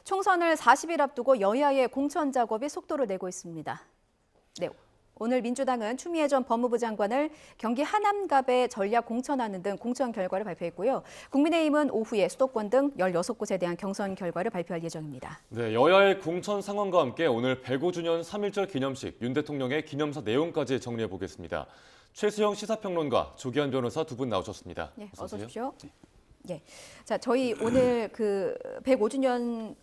총선을 40일 앞두고 여야의 공천 작업이 속도를 내고 있습니다. 네, 오늘 민주당은 추미애 전 법무부 장관을 경기 하남갑에 전략 공천하는 등 공천 결과를 발표했고요. 국민의힘은 오후에 수도권 등 16곳에 대한 경선 결과를 발표할 예정입니다. 네, 여야의 공천 상황과 함께 오늘 105주년 3.1절 기념식, 윤 대통령의 기념사 내용까지 정리해 보겠습니다. 최수영 시사평론가, 조기환 변호사 두 분 나오셨습니다. 네, 어서 오십시오. 네. 자, 저희 오늘 105주년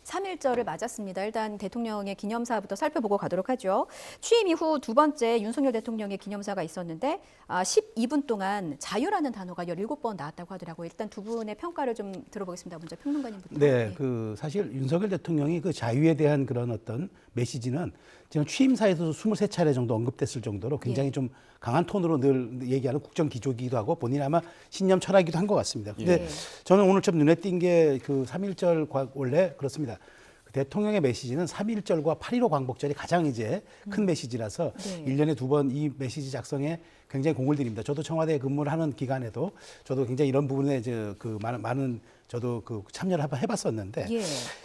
3.1절을 맞았습니다. 일단 대통령의 기념사부터 살펴보고 가도록 하죠. 취임 이후 두 번째 윤석열 대통령의 기념사가 있었는데 12분 동안 자유라는 단어가 17번 나왔다고 하더라고요. 일단 두 분의 평가를 좀 들어보겠습니다. 먼저 평론가님부터. 네, 사실 윤석열 대통령이 그 자유에 대한 그런 어떤 메시지는 지금 취임사에서도 23차례 정도 언급됐을 정도로 굉장히 좀 강한 톤으로 늘 얘기하는 국정 기조이기도 하고 본인 아마 신념 철학이기도 한 것 같습니다. 근데 저는 오늘 좀 눈에 띈 게 3.1절 원래 그렇습니다. 대통령의 메시지는 3.1절과 8.15 광복절이 가장 이제 큰 메시지라서 1년에 두 번 이 메시지 작성에 굉장히 공을 들입니다. 저도 청와대에 근무를 하는 기간에도 저도 굉장히 이런 부분에 많은 저도 참여를 한번 해봤었는데,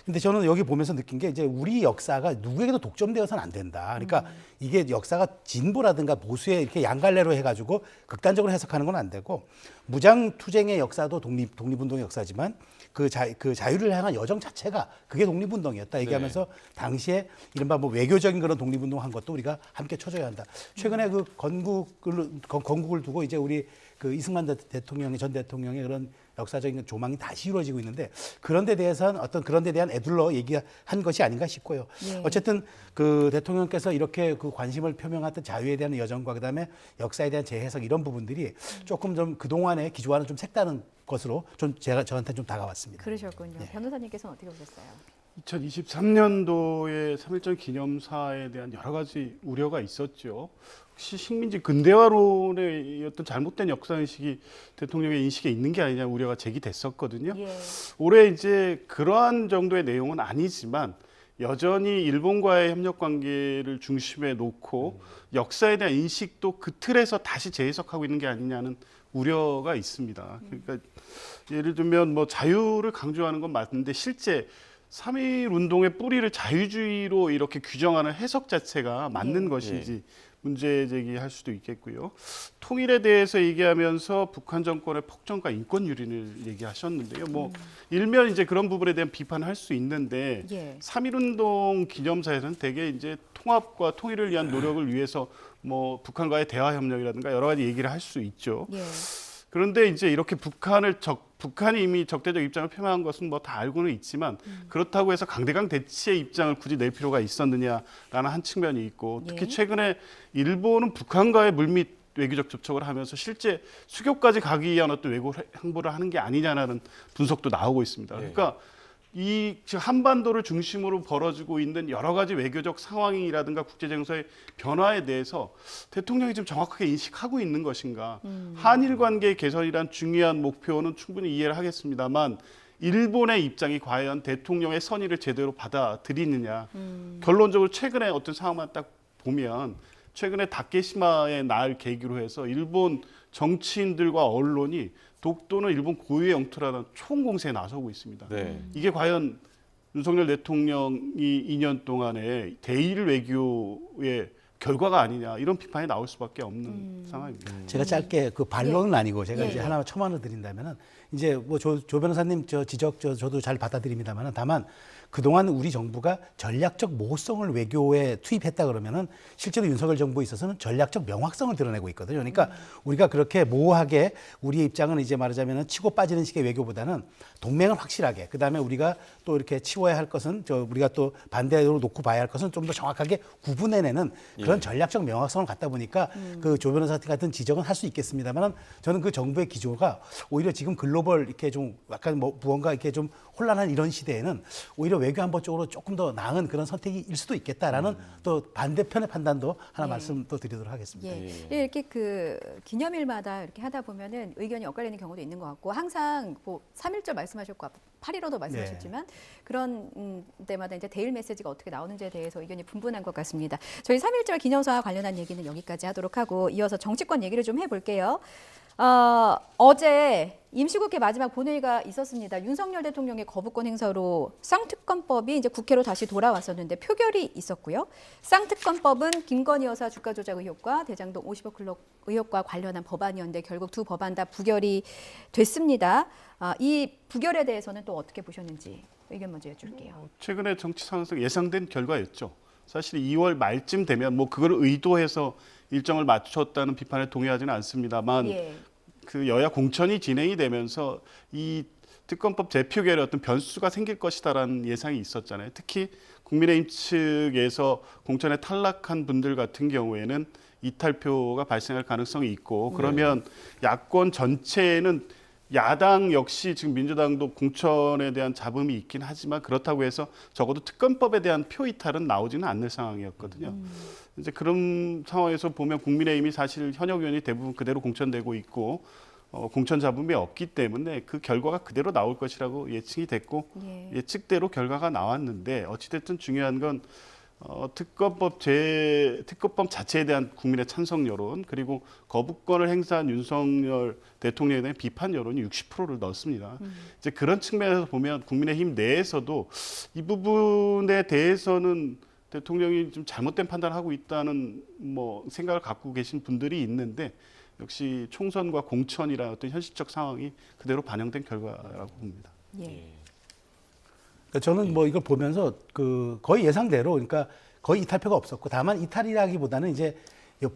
근데 저는 여기 보면서 느낀 게 이제 우리 역사가 누구에게도 독점되어서는 안 된다. 그러니까 이게 역사가 진보라든가 보수의 이렇게 양갈래로 해가지고 극단적으로 해석하는 건 안 되고 무장투쟁의 역사도 독립운동의 역사지만 그 자유를 향한 여정 자체가 그게 독립운동이었다 얘기하면서 당시에 이른바 외교적인 그런 독립운동 한 것도 우리가 함께 쳐줘야 한다. 최근에 건국을 두고 이제 우리 이승만 전 대통령의 그런 역사적인 조망이 다시 이루어지고 있는데 그런 데 대해서는 그런 데 대한 애둘러 얘기한 것이 아닌가 싶고요. 어쨌든 대통령께서 이렇게 관심을 표명했던 자유에 대한 여정과 그다음에 역사에 대한 재해석 이런 부분들이 조금 좀 그동안의 기조와는 좀 색다른 것으로 저한테 좀 다가왔습니다. 그러셨군요. 변호사님께서는 어떻게 보셨어요? 2023년도의 3.1절 기념사에 대한 여러 가지 우려가 있었죠. 혹시 식민지 근대화론의 어떤 잘못된 역사인식이 대통령의 인식에 있는 게 아니냐 우려가 제기됐었거든요. 올해 이제 그러한 정도의 내용은 아니지만 여전히 일본과의 협력 관계를 중심에 놓고 역사에 대한 인식도 그 틀에서 다시 재해석하고 있는 게 아니냐는 우려가 있습니다. 그러니까 예를 들면 자유를 강조하는 건 맞는데 실제 3.1 운동의 뿌리를 자유주의로 이렇게 규정하는 해석 자체가 맞는 것인지 문제 제기할 수도 있겠고요. 통일에 대해서 얘기하면서 북한 정권의 폭정과 인권 유린을 얘기하셨는데요. 일면 이제 그런 부분에 대한 비판을 할 수 있는데 3.1 운동 기념사에서는 대개 이제 통합과 통일을 위한 노력을 위해서 북한과의 대화 협력이라든가 여러 가지 얘기를 할 수 있죠. 그런데 이제 이렇게 북한이 이미 적대적 입장을 표명한 것은 다 알고는 있지만 그렇다고 해서 강대강 대치의 입장을 굳이 낼 필요가 있었느냐라는 한 측면이 있고 특히 최근에 일본은 북한과의 물밑 외교적 접촉을 하면서 실제 수교까지 가기 위한 어떤 외교 행보를 하는 게 아니냐라는 분석도 나오고 있습니다. 그러니까 이 한반도를 중심으로 벌어지고 있는 여러 가지 외교적 상황이라든가 국제정세의 변화에 대해서 대통령이 좀 정확하게 인식하고 있는 것인가. 한일 관계 개선이란 중요한 목표는 충분히 이해를 하겠습니다만 일본의 입장이 과연 대통령의 선의를 제대로 받아들이느냐. 결론적으로 최근에 어떤 상황만 딱 보면 최근에 다케시마의 날 계기로 해서 일본 정치인들과 언론이 독도는 일본 고유의 영토라는 총공세에 나서고 있습니다. 이게 과연 윤석열 대통령이 2년 동안의 대일 외교의 결과가 아니냐 이런 비판이 나올 수밖에 없는 상황입니다. 제가 짧게 반론은 아니고 제가 이제 하나 첨언을 드린다면은 이제 조 변호사님 지적 저도 잘 받아들입니다만은 다만 그동안 우리 정부가 전략적 모호성을 외교에 투입했다 그러면은 실제로 윤석열 정부에 있어서는 전략적 명확성을 드러내고 있거든요. 그러니까 우리가 그렇게 모호하게 우리의 입장은 이제 말하자면은 치고 빠지는 식의 외교보다는 동맹을 확실하게 그다음에 우리가 또 이렇게 치워야 할 것은 우리가 또 반대로 놓고 봐야 할 것은 좀 더 정확하게 구분해내는 그런 전략적 명확성을 갖다 보니까 조 변호사 같은 지적은 할 수 있겠습니다만은 저는 그 정부의 기조가 오히려 지금 글로벌 이렇게 좀 약간 무언가 이렇게 좀 혼란한 이런 시대에는 오히려 외교 안보 쪽으로 조금 더 나은 그런 선택일 수도 있겠다라는 또 반대편의 판단도 하나 말씀 또 드리도록 하겠습니다. 이렇게 기념일마다 이렇게 하다 보면은 의견이 엇갈리는 경우도 있는 것 같고 항상 3.1절 말씀하셨고 8.15도 말씀하셨지만 그런 때마다 이제 대일 메시지가 어떻게 나오는지에 대해서 의견이 분분한 것 같습니다. 저희 3.1절 기념사와 관련한 얘기는 여기까지 하도록 하고 이어서 정치권 얘기를 좀 해볼게요. 어제 임시국회 마지막 본회의가 있었습니다. 윤석열 대통령의 거부권 행사로 쌍특검법이 이제 국회로 다시 돌아왔었는데 표결이 있었고요. 쌍특검법은 김건희 여사 주가 조작 의혹과 대장동 50억 클럽 의혹과 관련한 법안이었는데 결국 두 법안 다 부결이 됐습니다. 이 부결에 대해서는 또 어떻게 보셨는지 의견 먼저 여쭐게요. 최근에 정치 상황에서 예상된 결과였죠. 사실 2월 말쯤 되면 뭐 그걸 의도해서 일정을 맞췄다는 비판에 동의하지는 않습니다만 예. 그 여야 공천이 진행이 되면서 이 특검법 재표결에 어떤 변수가 생길 것이다라는 예상이 있었잖아요. 특히 국민의힘 측에서 공천에 탈락한 분들 같은 경우에는 이탈표가 발생할 가능성이 있고 그러면 야권 전체에는 야당 역시 지금 민주당도 공천에 대한 잡음이 있긴 하지만 그렇다고 해서 적어도 특검법에 대한 표 이탈은 나오지는 않는 상황이었거든요. 이제 그런 상황에서 보면 국민의힘이 사실 현역 의원이 대부분 그대로 공천되고 있고 공천 잡음이 없기 때문에 그 결과가 그대로 나올 것이라고 예측이 됐고 예측대로 결과가 나왔는데 어찌됐든 중요한 건 특검법 자체에 대한 국민의 찬성 여론 그리고 거부권을 행사한 윤석열 대통령에 대한 비판 여론이 60%를 넣었습니다. 이제 그런 측면에서 보면 국민의힘 내에서도 이 부분에 대해서는 대통령이 좀 잘못된 판단을 하고 있다는 뭐 생각을 갖고 계신 분들이 있는데 역시 총선과 공천이라는 어떤 현실적 상황이 그대로 반영된 결과라고 봅니다. 예. 그러니까 저는 뭐 이걸 보면서 그 거의 예상대로 그러니까 거의 이탈표가 없었고 다만 이탈이라기보다는 이제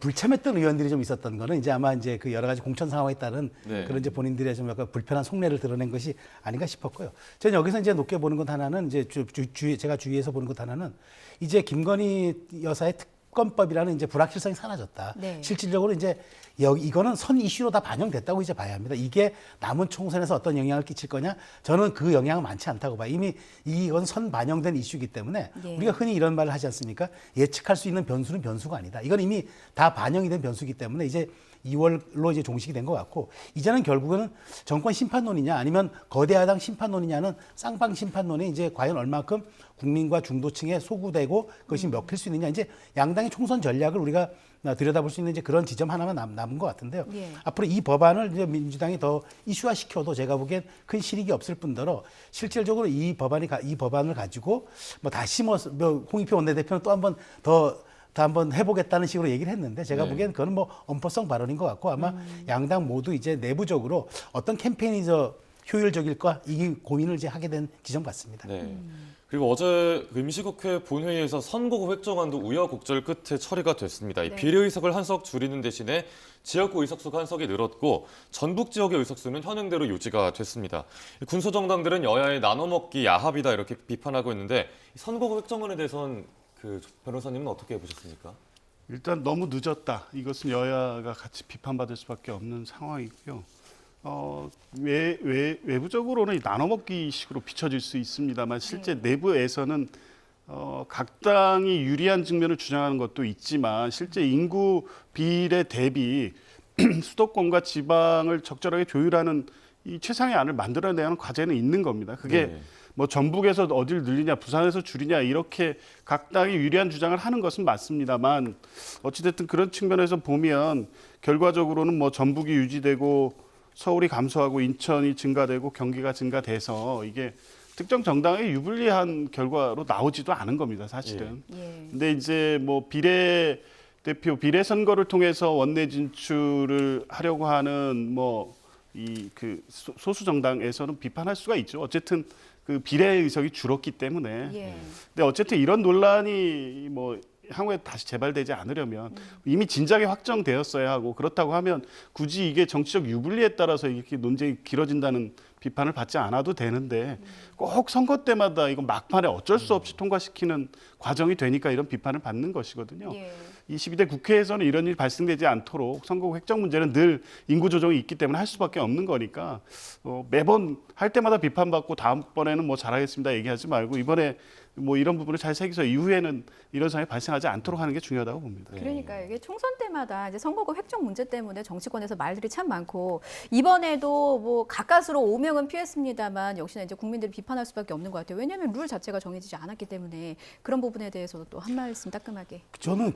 불참했던 의원들이 좀 있었던 거는 이제 아마 이제 그 여러 가지 공천 상황에 따른 그런 이제 본인들의 좀 약간 불편한 속내를 드러낸 것이 아닌가 싶었고요. 저는 여기서 이제 높게 보는 것 하나는 이제 제가 주위에서 보는 것 하나는 이제 김건희 여사의 특검법이라는 이제 불확실성이 사라졌다. 네. 실질적으로 이제 이거는 선 이슈로 다 반영됐다고 이제 봐야 합니다. 이게 남은 총선에서 어떤 영향을 끼칠 거냐? 저는 그 영향은 많지 않다고 봐요. 이미 이건 선 반영된 이슈이기 때문에 우리가 흔히 이런 말을 하지 않습니까? 예측할 수 있는 변수는 변수가 아니다. 이건 이미 다 반영이 된 변수이기 때문에 이제 2월로 이제 종식이 된 것 같고 이제는 결국에는 정권 심판론이냐 아니면 거대 야당 심판론이냐는 쌍방 심판론이 이제 과연 얼마큼 국민과 중도층에 소구되고 그것이 먹힐 수 있느냐 이제 양당의 총선 전략을 우리가 들여다볼 수 있는 이제 그런 지점 하나만 남은 것 같은데요. 예. 앞으로 이 법안을 이제 민주당이 더 이슈화시켜도 제가 보기엔 큰 실익이 없을 뿐더러 실질적으로 이 법안을 가지고 뭐 다시 뭐 홍익표 원내대표는 또 한번 해보겠다는 식으로 얘기를 했는데 제가 보기엔 그거는 뭐 엄포성 발언인 것 같고 아마 양당 모두 이제 내부적으로 어떤 캠페인이 효율적일까 이 고민을 이제 하게 된 지점 같습니다. 네. 그리고 어제 임시국회 본회의에서 선거구 획정안도 우여곡절 끝에 처리가 됐습니다. 이 비례의석을 한 석 줄이는 대신에 지역구 의석수가 한 석이 늘었고 전북 지역의 의석수는 현행대로 유지가 됐습니다. 군소정당들은 여야의 나눠먹기 야합이다 이렇게 비판하고 있는데 선거구 획정안에 대해서는 그 변호사님은 어떻게 보셨습니까? 일단 너무 늦었다. 이것은 여야가 같이 비판받을 수밖에 없는 상황이고요. 외부적으로는 나눠먹기 식으로 비춰질 수 있습니다만 실제 내부에서는 각 당이 유리한 측면을 주장하는 것도 있지만 실제 인구 비례 대비 수도권과 지방을 적절하게 조율하는 이 최상의 안을 만들어내야 하는 과제는 있는 겁니다. 그게 뭐 전북에서 어디를 늘리냐, 부산에서 줄이냐 이렇게 각 당이 유리한 주장을 하는 것은 맞습니다만 어찌됐든 그런 측면에서 보면 결과적으로는 뭐 전북이 유지되고 서울이 감소하고 인천이 증가되고 경기가 증가돼서 이게 특정 정당에 유불리한 결과로 나오지도 않은 겁니다, 사실은. 근데 이제 뭐 비례 선거를 통해서 원내 진출을 하려고 하는 뭐 이 그 소수 정당에서는 비판할 수가 있죠. 어쨌든 그 비례 의석이 줄었기 때문에. 근데 어쨌든 이런 논란이 뭐 향후에 다시 재발되지 않으려면 이미 진작에 확정되었어야 하고 그렇다고 하면 굳이 이게 정치적 유불리에 따라서 이렇게 논쟁이 길어진다는 비판을 받지 않아도 되는데 꼭 선거 때마다 이거 막판에 어쩔 수 없이 통과시키는 과정이 되니까 이런 비판을 받는 것이거든요. 22대 국회에서는 이런 일이 발생되지 않도록 선거구 획정 문제는 늘 인구 조정이 있기 때문에 할 수밖에 없는 거니까 매번 할 때마다 비판받고 다음번에는 뭐 잘하겠습니다 얘기하지 말고 이번에 뭐 이런 부분을 잘 새겨서 이후에는 이런 상황이 발생하지 않도록 하는 게 중요하다고 봅니다. 그러니까 이게 총선 때마다 이제 선거구 획정 문제 때문에 정치권에서 말들이 참 많고 이번에도 뭐 가까스로 5명은 피했습니다만 역시나 이제 국민들이 비판할 수밖에 없는 것 같아요. 왜냐하면 룰 자체가 정해지지 않았기 때문에 그런 부분에 대해서도 또 한 말씀 따끔하게. 저는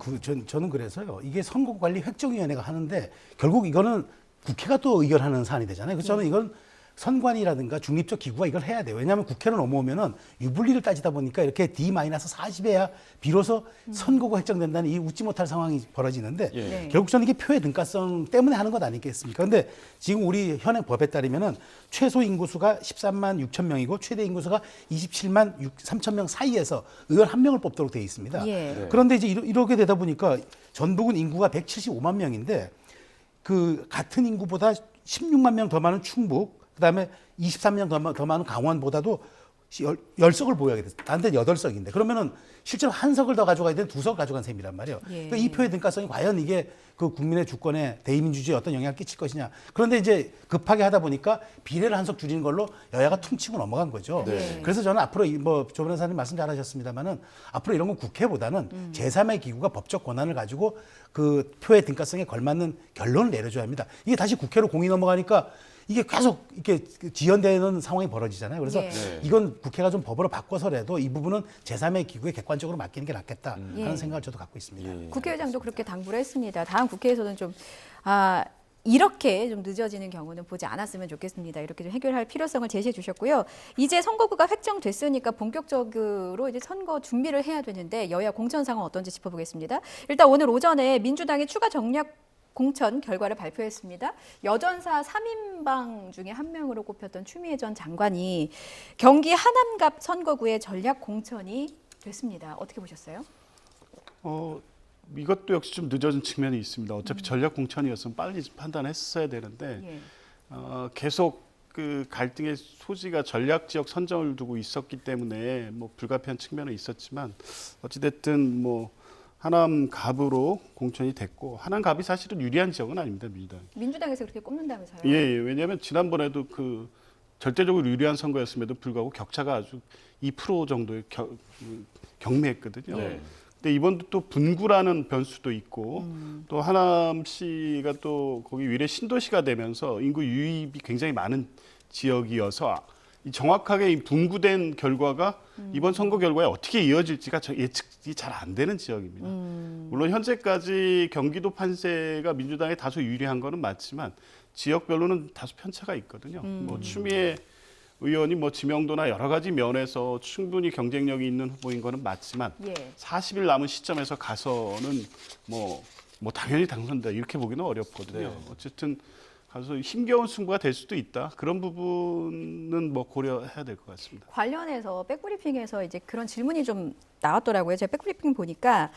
그래서요. 이게 선거관리 획정위원회가 하는데 결국 이거는 국회가 또 의결하는 사안이 되잖아요. 그래서 저는 이건 선관위라든가 중립적 기구가 이걸 해야 돼요. 왜냐하면 국회로 넘어오면은 유불리를 따지다 보니까 이렇게 D-40에야 비로소 선거가 획정된다는 이 웃지 못할 상황이 벌어지는데 예. 네. 결국 저는 이게 표의 등가성 때문에 하는 것 아니겠습니까? 그런데 지금 우리 현행 법에 따르면은 최소 인구수가 13만 6천 명이고 최대 인구수가 27만 3천 명 사이에서 의원 한 명을 뽑도록 되어 있습니다. 예. 네. 그런데 이제 이렇게 되다 보니까 전북은 인구가 175만 명인데 그 같은 인구보다 16만 명 더 많은 충북, 그다음에 23명 더 많은 강원보다도 10석을 보유하게 됐어요. 단데 8석인데 그러면은 실제로 한 석을 더 가져가야 되는 2석 가져간 셈이란 말이에요. 예. 그러니까 이 표의 등가성이 과연 이게 그 국민의 주권에 대의민주주의에 어떤 영향을 끼칠 것이냐. 그런데 이제 급하게 하다 보니까 비례를 한 석 줄이는 걸로 여야가 퉁치고 넘어간 거죠. 네. 그래서 저는 앞으로 조 변호사님 말씀 잘하셨습니다만은 앞으로 이런 건 국회보다는 제3의 기구가 법적 권한을 가지고 그 표의 등가성에 걸맞는 결론을 내려줘야 합니다. 이게 다시 국회로 공이 넘어가니까 이게 계속 이렇게 지연되는 상황이 벌어지잖아요. 그래서 예. 네. 이건 국회가 좀 법으로 바꿔서라도 이 부분은 제3의 기구에 객관적으로 맡기는 게 낫겠다 하는 예. 생각을 저도 갖고 있습니다. 예. 국회의장도 그렇게 당부를 했습니다. 다음 국회에서는 좀 이렇게 좀 늦어지는 경우는 보지 않았으면 좋겠습니다. 이렇게 좀 해결할 필요성을 제시해 주셨고요. 이제 선거구가 획정됐으니까 본격적으로 이제 선거 준비를 해야 되는데 여야 공천 상황 어떤지 짚어보겠습니다. 일단 오늘 오전에 민주당이 추가 정략 공천 결과를 발표했습니다. 여전사 3인방 중에 한 명으로 꼽혔던 추미애 전 장관이 경기 하남갑 선거구에 전략 공천이 됐습니다. 어떻게 보셨어요? 이것도 역시 좀 늦어진 측면이 있습니다. 어차피 전략 공천이었으면 빨리 판단했어야 되는데 예. 계속 그 갈등의 소지가 전략 지역 선정을 두고 있었기 때문에 뭐 불가피한 측면은 있었지만 어찌됐든 뭐 하남갑으로 공천이 됐고 하남갑이 사실은 유리한 지역은 아닙니다. 민주당에서 그렇게 꼽는다면서요? 예, 왜냐하면 지난번에도 그 절대적으로 유리한 선거였음에도 불구하고 격차가 아주 2% 정도의 경매했거든요. 네. 근데 이번도 또 분구라는 변수도 있고 또 하남시가 또 거기 위례 신도시가 되면서 인구 유입이 굉장히 많은 지역이어서 이 정확하게 이 분구된 결과가 이번 선거 결과에 어떻게 이어질지가 예측이 잘 안 되는 지역입니다. 물론 현재까지 경기도 판세가 민주당에 다소 유리한 거는 맞지만 지역별로는 다소 편차가 있거든요. 뭐 추미애 의원이 뭐 지명도나 여러 가지 면에서 충분히 경쟁력이 있는 후보인 거는 맞지만 예. 40일 40일 남은 시점에서 가서는 뭐 당연히 당선다 이렇게 보기는 어렵거든요. 네. 어쨌든 가서 힘겨운 승부가 될 수도 있다. 그런 부분은 뭐 고려해야 될 것 같습니다. 관련해서 백브리핑에서 이제 그런 질문이 좀 나왔더라고요. 제가 백브리핑 보니까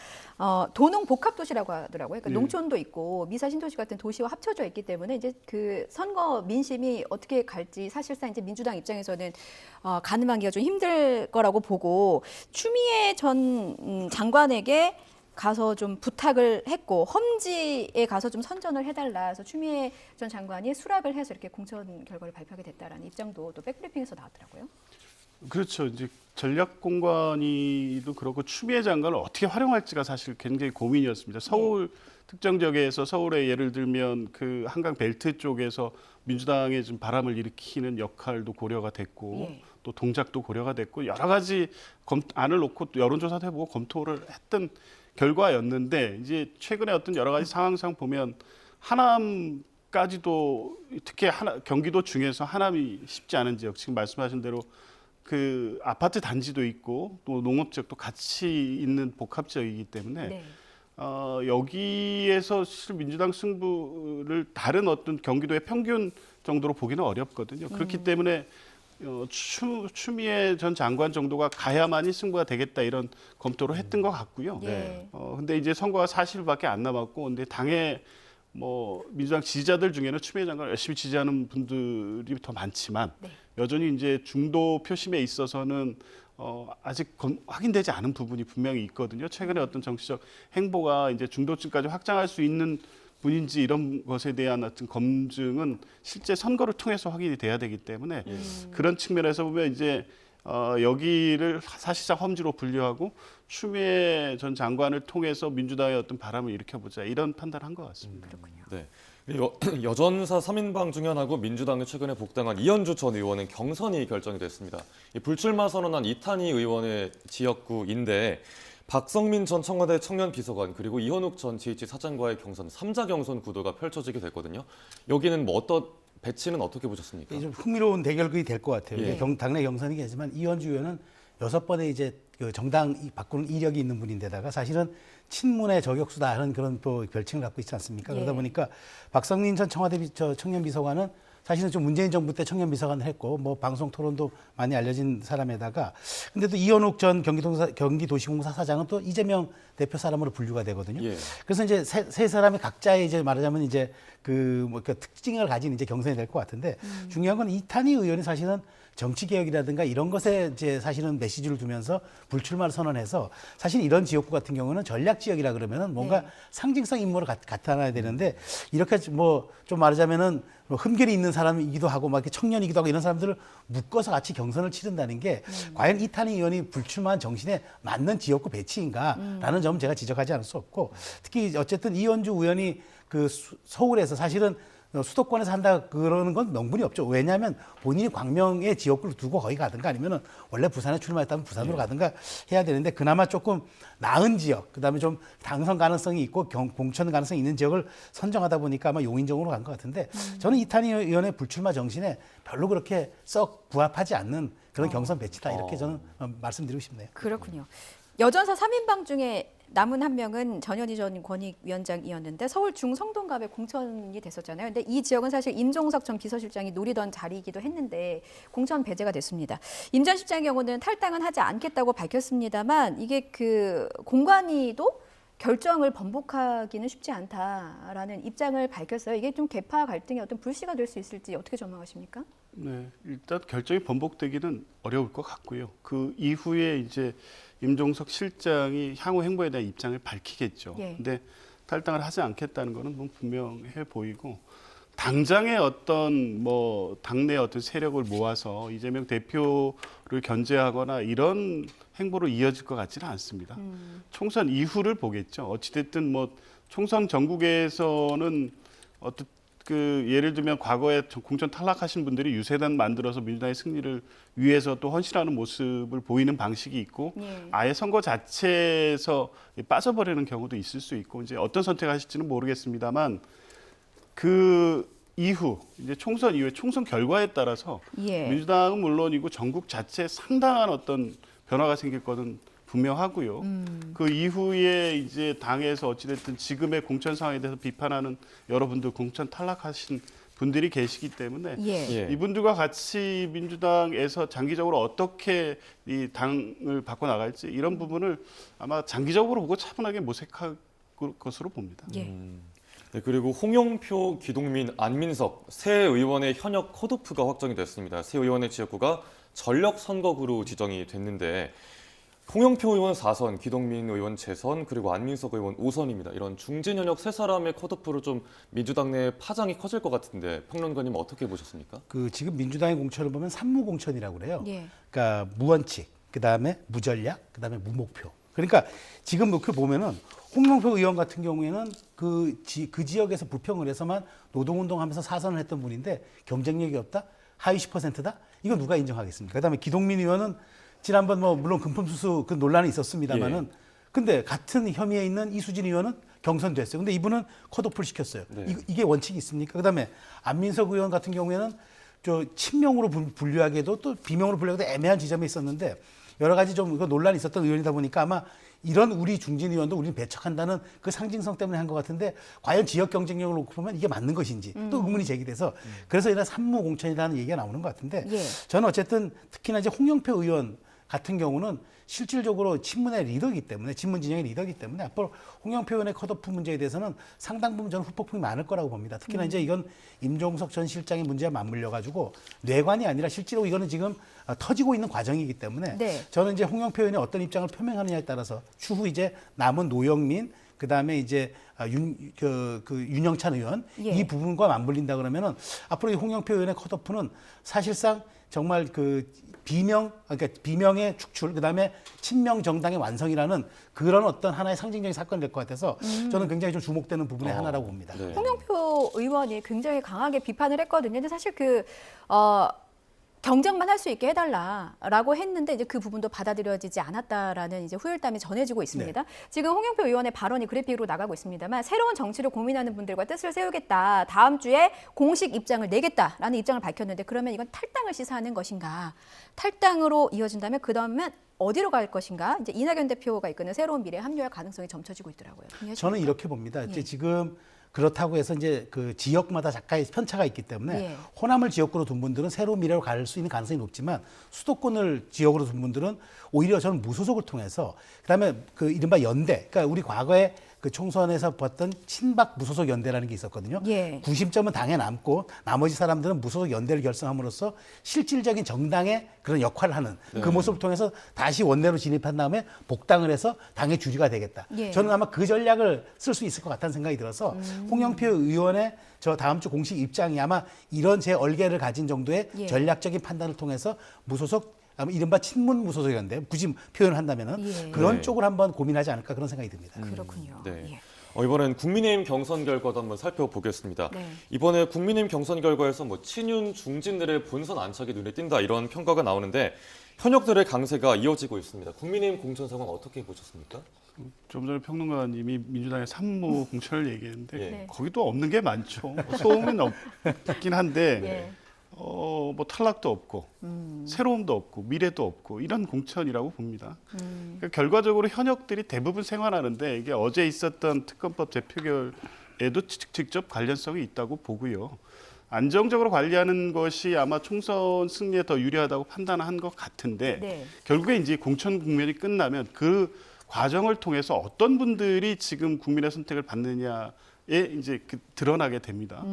도농 복합 도시라고 하더라고요. 그러니까 네. 농촌도 있고 미사 신도시 같은 도시와 합쳐져 있기 때문에 이제 그 선거 민심이 어떻게 갈지 사실상 이제 민주당 입장에서는 가늠하기가 좀 힘들 거라고 보고 추미애 전 장관에게 가서 좀 부탁을 했고 험지에 가서 좀 선전을 해달라 해서 추미애 전 장관이 수락을 해서 이렇게 공천 결과를 발표하게 됐다라는 입장도 또 백브리핑에서 나왔더라고요. 그렇죠. 이제 전략공관위도 그렇고 추미애 장관을 어떻게 활용할지가 사실 굉장히 고민이었습니다. 서울 특정 지역에서 서울에 예를 들면 그 한강 벨트 쪽에서 민주당의 좀 바람을 일으키는 역할도 고려가 됐고 예. 또 동작도 고려가 됐고 여러 가지 안을 놓고 또 여론조사도 해보고 검토를 했던 결과였는데 이제 최근에 어떤 여러 가지 상황상 보면 하남까지도 특히 경기도 중에서 하남이 쉽지 않은 지역 지금 말씀하신 대로 그 아파트 단지도 있고 또 농업 지역도 같이 있는 복합 지역이기 때문에 네. 여기에서 사실 민주당 승부를 다른 어떤 경기도의 평균 정도로 보기는 어렵거든요. 그렇기 때문에 추미애 전 장관 정도가 가야만이 승부가 되겠다 이런 검토를 했던 것 같고요. 예. 근데 이제 선거가 40일밖에 안 남았고, 근데 당에 뭐 민주당 지지자들 중에는 추미애 장관을 열심히 지지하는 분들이 더 많지만 네. 여전히 이제 중도 표심에 있어서는 아직 확인되지 않은 부분이 분명히 있거든요. 최근에 어떤 정치적 행보가 이제 중도층까지 확장할 수 있는 분인지 이런 것에 대한 어떤 검증은 실제 선거를 통해서 확인이 돼야 되기 때문에 그런 측면에서 보면 이제 여기를 사실상 험지로 분류하고 추미애 전 장관을 통해서 민주당의 어떤 바람을 일으켜보자 이런 판단을 한 것 같습니다. 네. 여전사 3인방 중 하나고 민주당에 최근에 복당한 이현주 전 의원은 경선이 결정이 됐습니다. 불출마 선언한 이탄희 의원의 지역구인데 박성민 전 청와대 청년비서관 그리고 이현욱 전 GH 사장과의 경선 3자 경선 구도가 펼쳐지게 됐거든요. 여기는 뭐 어떤 배치는 어떻게 보셨습니까? 좀 흥미로운 대결극이 될 것 같아요. 예. 당내 경선이긴 하지만 이현주 의원은 6번의 이제 그 정당 바꾸는 이력이 있는 분인데다가 사실은 친문의 저격수다 하는 그런 또 별칭을 갖고 있지 않습니까? 그러다 예. 보니까 박성민 전 청와대 청년비서관은 사실은 좀 문재인 정부 때 청년비서관을 했고 뭐 방송 토론도 많이 알려진 사람에다가 근데 또 이현욱 전 경기도시공사 사장은 또 이재명 대표 사람으로 분류가 되거든요. 예. 그래서 이제 세 사람이 각자의 이제 말하자면 이제 그 특징을 가진 이제 경선이 될 것 같은데 중요한 건 이탄희 의원이 사실은 정치 개혁이라든가 이런 것에 이제 사실은 메시지를 두면서 불출마를 선언해서 사실 이런 지역구 같은 경우는 전략 지역이라 그러면은 뭔가 네. 상징성 인물을 나타나야 되는데 이렇게 뭐 좀 말하자면은 뭐 흠결이 있는 사람이기도 하고 막 이렇게 청년이기도 하고 이런 사람들을 묶어서 같이 경선을 치른다는 게 과연 이탄희 의원이 불출마한 정신에 맞는 지역구 배치인가라는 점은 제가 지적하지 않을 수 없고 특히 어쨌든 이현주 의원이 그 서울에서 사실은 수도권에서 한다 그러는 건 명분이 없죠. 왜냐하면 본인이 광명의 지역구를 두고 거기 가든가 아니면은 원래 부산에 출마했다면 부산으로 가든가 해야 되는데 그나마 조금 나은 지역, 그다음에 좀 당선 가능성이 있고 공천 가능성이 있는 지역을 선정하다 보니까 아마 용인정으로 간 것 같은데 저는 이탄희 의원의 불출마 정신에 별로 그렇게 썩 부합하지 않는 그런 경선 배치다 이렇게 저는 말씀드리고 싶네요. 그렇군요. 여전사 3인방 중에 남은 한 명은 전현희 전 권익위원장이었는데 서울 중성동갑에 공천이 됐었잖아요. 근데 이 지역은 사실 임종석 전 비서실장이 노리던 자리이기도 했는데 공천 배제가 됐습니다. 임 전 실장의 경우는 탈당은 하지 않겠다고 밝혔습니다만 이게 그 공관위도 결정을 번복하기는 쉽지 않다라는 입장을 밝혔어요. 이게 좀 계파 갈등의 어떤 불씨가 될 수 있을지 어떻게 전망하십니까? 네, 일단 결정이 번복되기는 어려울 것 같고요. 그 이후에 이제 임종석 실장이 향후 행보에 대한 입장을 밝히겠죠. 예. 근데 탈당을 하지 않겠다는 거는 뭐 분명해 보이고 당장의 어떤 뭐 당내 어떤 세력을 모아서 이재명 대표를 견제하거나 이런 행보로 이어질 것 같지는 않습니다. 총선 이후를 보겠죠. 어찌됐든 뭐 총선 전국에서는 어떤 그 예를 들면 과거에 공천 탈락하신 분들이 유세단 만들어서 민주당의 승리를 위해서 또 헌신하는 모습을 보이는 방식이 있고 예. 아예 선거 자체에서 빠져버리는 경우도 있을 수 있고 이제 어떤 선택하실지는 모르겠습니다만 그 이후 이제 총선 이후에 총선 결과에 따라서 예. 민주당은 물론이고 전국 자체에 상당한 어떤 변화가 생길 것은 분명하고요. 그 이후에 이제 당에서 어찌됐든 지금의 공천 상황에 대해서 비판하는 여러분들 공천 탈락하신 분들이 계시기 때문에 예. 예. 이분들과 같이 민주당에서 장기적으로 어떻게 이 당을 바꿔 나갈지 이런 부분을 아마 장기적으로 보고 차분하게 모색할 것으로 봅니다. 예. 네, 그리고 홍영표, 기동민, 안민석 세 의원의 현역 컷오프가 확정이 됐습니다. 세 의원의 지역구가 전력 선거구로 지정이 됐는데 홍영표 의원 4선, 기동민 의원 재선, 그리고 안민석 의원 5선입니다. 이런 중진 현역 세 사람의 컷오프로 좀 민주당 내 파장이 커질 것 같은데 평론가님 어떻게 보셨습니까? 그 지금 민주당의 공천을 보면 삼무 공천이라고 그래요. 예. 그러니까 무원칙, 그다음에 무전략, 그다음에 무목표. 그러니까 지금 이렇게 보면은 홍영표 의원 같은 경우에는 그 지역에서 부평을 해서만 노동운동하면서 사선을 했던 분인데 경쟁력이 없다, 하위 10%다. 이거 누가 인정하겠습니까? 그다음에 기동민 의원은 지난번 뭐 물론 금품수수 그 논란이 있었습니다만은 예. 근데 같은 혐의에 있는 이수진 의원은 경선됐어요. 근데 이분은 컷오프를 시켰어요. 네. 이게 원칙이 있습니까? 그다음에 안민석 의원 같은 경우에는 저 친명으로 분류하기에도 또 비명으로 분류하기도 애매한 지점이 있었는데 여러 가지 좀 이거 논란이 있었던 의원이다 보니까 아마 이런 우리 중진 의원도 우리는 배척한다는 그 상징성 때문에 한 것 같은데 과연 지역 경쟁력을 놓고 보면 이게 맞는 것인지 또 의문이 제기돼서 그래서 이런 삼무 공천이라는 얘기가 나오는 것 같은데 예. 저는 어쨌든 특히나 이제 홍영표 의원 같은 경우는 실질적으로 친문의 리더이기 때문에 친문 진영의 리더이기 때문에 앞으로 홍영표 의원의 컷오프 문제에 대해서는 상당 부분 저는 후폭풍이 많을 거라고 봅니다. 특히나 이제 이건 임종석 전 실장의 문제와 맞물려 가지고 뇌관이 아니라 실제로 이거는 지금 터지고 있는 과정이기 때문에 네. 저는 이제 홍영표 의원이 어떤 입장을 표명하느냐에 따라서 추후 이제 남은 노영민 그다음에 이제 윤영찬 의원 예. 이 부분과 맞물린다 그러면은 앞으로 이 홍영표 의원의 컷오프는 사실상 정말 그러니까 비명의 축출, 그다음에 친명 정당의 완성이라는 그런 어떤 하나의 상징적인 사건이 될 것 같아서 저는 굉장히 좀 주목되는 부분의 하나라고 봅니다. 네. 홍영표 의원이 굉장히 강하게 비판을 했거든요. 근데 사실 경쟁만 할 수 있게 해달라라고 했는데 이제 그 부분도 받아들여지지 않았다라는 이제 후일담이 전해지고 있습니다. 지금 홍영표 의원의 발언이 그래픽으로 나가고 있습니다만 새로운 정치를 고민하는 분들과 뜻을 세우겠다. 다음 주에 공식 입장을 내겠다라는 입장을 밝혔는데 그러면 이건 탈당을 시사하는 것인가? 탈당으로 이어진다면 그 다음엔 어디로 갈 것인가? 이제 이낙연 대표가 이끄는 새로운 미래에 합류할 가능성이 점쳐지고 있더라고요. 저는 이렇게 봅니다. 예. 이제 지금 그렇다고 해서 이제 그 지역마다 작가의 편차가 있기 때문에 예. 호남을 지역구로 둔 분들은 새로운 미래로 갈 수 있는 가능성이 높지만 수도권을 지역으로 둔 분들은 오히려 저는 무소속을 통해서 그다음에 그 이른바 연대, 그러니까 우리 과거에 그 총선에서 봤던 친박 무소속 연대라는 게 있었거든요. 예. 구심점은 당에 남고 나머지 사람들은 무소속 연대를 결성함으로써 실질적인 정당의 그런 역할을 하는 그 모습을 통해서 다시 원내로 진입한 다음에 복당을 해서 당의 주류가 되겠다. 예. 저는 아마 그 전략을 쓸 수 있을 것 같다는 생각이 들어서 홍영표 의원의 저 다음 주 공식 입장이 아마 이런 제 얼개를 가진 정도의 예. 전략적인 판단을 통해서 무소속 아마 이른바 친문 무소속이었는데 굳이 표현을 한다면은 예. 그런 네. 쪽을 한번 고민하지 않을까 그런 생각이 듭니다. 그렇군요. 네. 예. 이번엔 국민의힘 경선 결과도 한번 살펴보겠습니다. 네. 이번에 국민의힘 경선 결과에서 뭐 친윤 중진들의 본선 안착이 눈에 띈다 이런 평가가 나오는데 현역들의 강세가 이어지고 있습니다. 국민의힘 공천 상황 어떻게 보셨습니까? 좀 전에 평론가님이 민주당의 산무 공천을 얘기했는데 네. 거기도 없는 게 많죠. 소음은 없긴 한데 예. 뭐 탈락도 없고 새로움도 없고 미래도 없고 이런 공천이라고 봅니다. 그러니까 결과적으로 현역들이 대부분 생활하는데 이게 어제 있었던 특검법 재표결에도 직접 관련성이 있다고 보고요. 안정적으로 관리하는 것이 아마 총선 승리에 더 유리하다고 판단한 것 같은데 네. 결국에 이제 공천 국면이 끝나면 그 과정을 통해서 어떤 분들이 지금 국민의 선택을 받느냐에 이제 드러나게 됩니다.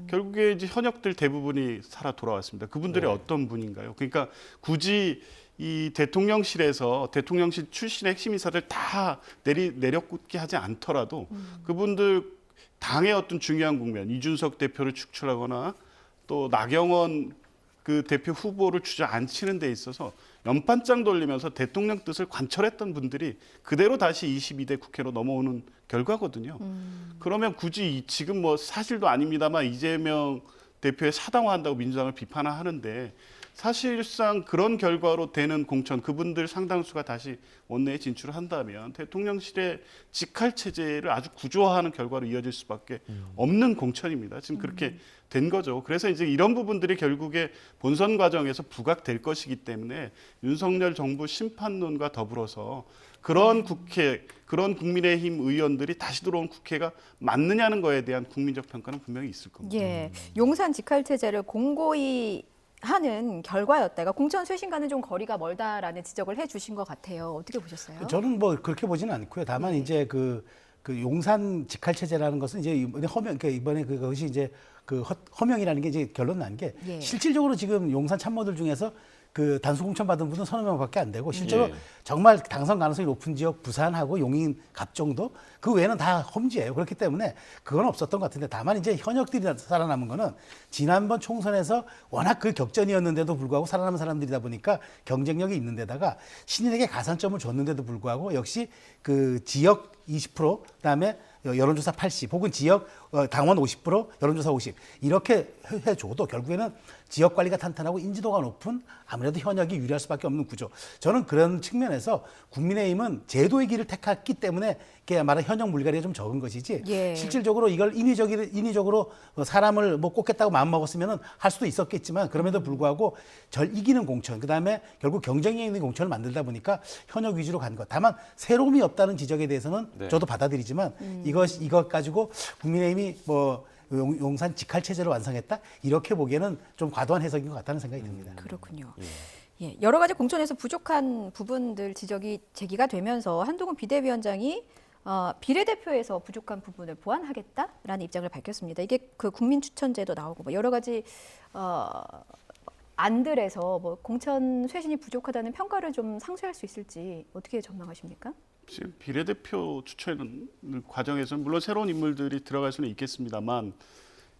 결국에 이제 현역들 대부분이 살아 돌아왔습니다. 그분들이 어떤 분인가요? 그러니까 굳이 이 대통령실에서 대통령실 출신의 핵심 인사들 다 내려꽂게 하지 않더라도 그분들 당의 어떤 중요한 국면, 이준석 대표를 축출하거나 또 나경원 그 대표 후보를 주저앉히는 데 있어서 연판장 돌리면서 대통령 뜻을 관철했던 분들이 그대로 다시 22대 국회로 넘어오는 결과거든요. 그러면 굳이 지금 뭐 사실도 아닙니다만 이재명 대표의 사당화한다고 민주당을 비판하는데 사실상 그런 결과로 되는 공천 그분들 상당수가 다시 원내에 진출을 한다면 대통령실의 직할 체제를 아주 구조화하는 결과로 이어질 수밖에 없는 공천입니다. 지금 그렇게 된 거죠. 그래서 이제 이런 부분들이 결국에 본선 과정에서 부각될 것이기 때문에 윤석열 정부 심판론과 더불어서 그런 국회, 그런 국민의힘 의원들이 다시 들어온 국회가 맞느냐는 거에 대한 국민적 평가는 분명히 있을 겁니다. 예. 용산 직할 체제를 공고히 하는 결과였다가 공천 쇄신과는 좀 거리가 멀다라는 지적을 해주신 것 같아요. 어떻게 보셨어요? 저는 뭐 그렇게 보지는 않고요. 다만 이제 그 용산 직할 체제라는 것은 이제 이번에 그러니까 이번에 그것이 이제 허명이라는 게 이제 결론 난 게 예. 실질적으로 지금 용산 참모들 중에서 그 단수 공천 받은 분은 서너 명밖에 안 되고 실제로 예. 정말 당선 가능성이 높은 지역 부산하고 용인 갑 정도 그 외에는 다 험지예요. 그렇기 때문에 그건 없었던 것 같은데 다만 이제 현역들이 살아남은 거는 지난번 총선에서 워낙 그 격전이었는데도 불구하고 살아남은 사람들이다 보니까 경쟁력이 있는 데다가 신인에게 가산점을 줬는데도 불구하고 역시 그 지역 20% 그다음에 여론조사 80 혹은 지역 당원 50% 여론조사 50 이렇게 해줘도 결국에는 지역 관리가 탄탄하고 인지도가 높은 아무래도 현역이 유리할 수밖에 없는 구조. 저는 그런 측면에서 국민의힘은 제도의 길을 택했기 때문에 이게 말한 현역 물갈이가 좀 적은 것이지 예. 실질적으로 이걸 인위적으로 사람을 뭐 꼽겠다고 마음먹었으면 할 수도 있었겠지만 그럼에도 불구하고 이기는 공천 그다음에 결국 경쟁력 있는 공천을 만들다 보니까 현역 위주로 간 것. 다만 새로움이 없다는 지적에 대해서는 네. 저도 받아들이지만 이것 가지고 국민의힘이 뭐 용산 직할 체제를 완성했다 이렇게 보기에는 좀 과도한 해석인 것 같다는 생각이 듭니다. 그렇군요. 예, 여러 가지 공천에서 부족한 부분들 지적이 제기가 되면서 한동훈 비대위원장이 비례대표에서 부족한 부분을 보완하겠다라는 입장을 밝혔습니다. 이게 그 국민추천제도 나오고 뭐 여러 가지 안들에서 뭐 공천 쇄신이 부족하다는 평가를 좀 상쇄할 수 있을지 어떻게 전망하십니까? 지금 비례대표 추천 과정에서는 물론 새로운 인물들이 들어갈 수는 있겠습니다만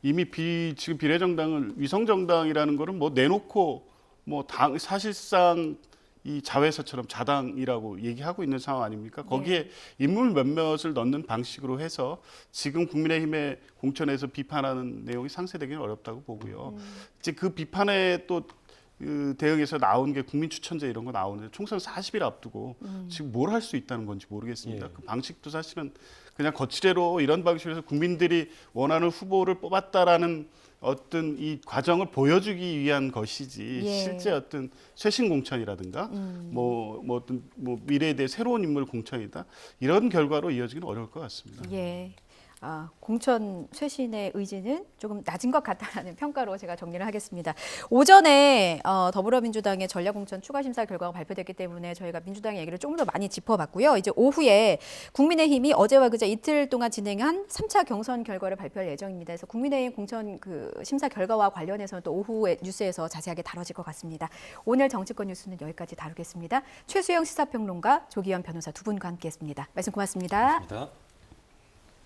이미 지금 비례정당을 위성정당이라는 거는 뭐 내놓고 뭐 사실상 이 자회사처럼 자당이라고 얘기하고 있는 상황 아닙니까? 거기에 인물 몇몇을 넣는 방식으로 해서 지금 국민의힘의 공천에서 비판하는 내용이 상쇄되기는 어렵다고 보고요. 이제 그 비판에 또 그 대응에서 나온 게 국민 추천제 이런 거 나오는데 총선 40일 앞두고 지금 뭘 할 수 있다는 건지 모르겠습니다. 예. 그 방식도 사실은 그냥 거치대로 이런 방식으로 해서 국민들이 원하는 후보를 뽑았다라는 어떤 이 과정을 보여주기 위한 것이지 예. 실제 어떤 쇄신 공천이라든가 뭐 어떤 뭐 미래에 대해 새로운 인물 공천이다 이런 결과로 이어지기는 어려울 것 같습니다. 예. 공천 쇄신의 의지는 조금 낮은 것 같다는 평가로 제가 정리를 하겠습니다. 오전에 더불어민주당의 전략공천 추가심사 결과가 발표됐기 때문에 저희가 민주당의 얘기를 조금 더 많이 짚어봤고요. 이제 오후에 국민의힘이 어제와 그제 이틀 동안 진행한 3차 경선 결과를 발표할 예정입니다. 그래서 국민의힘 공천 그 심사 결과와 관련해서는 또 오후에 뉴스에서 자세하게 다뤄질 것 같습니다. 오늘 정치권 뉴스는 여기까지 다루겠습니다. 최수영 시사평론가, 조기현 변호사 두 분과 함께했습니다. 말씀 고맙습니다. 고맙습니다.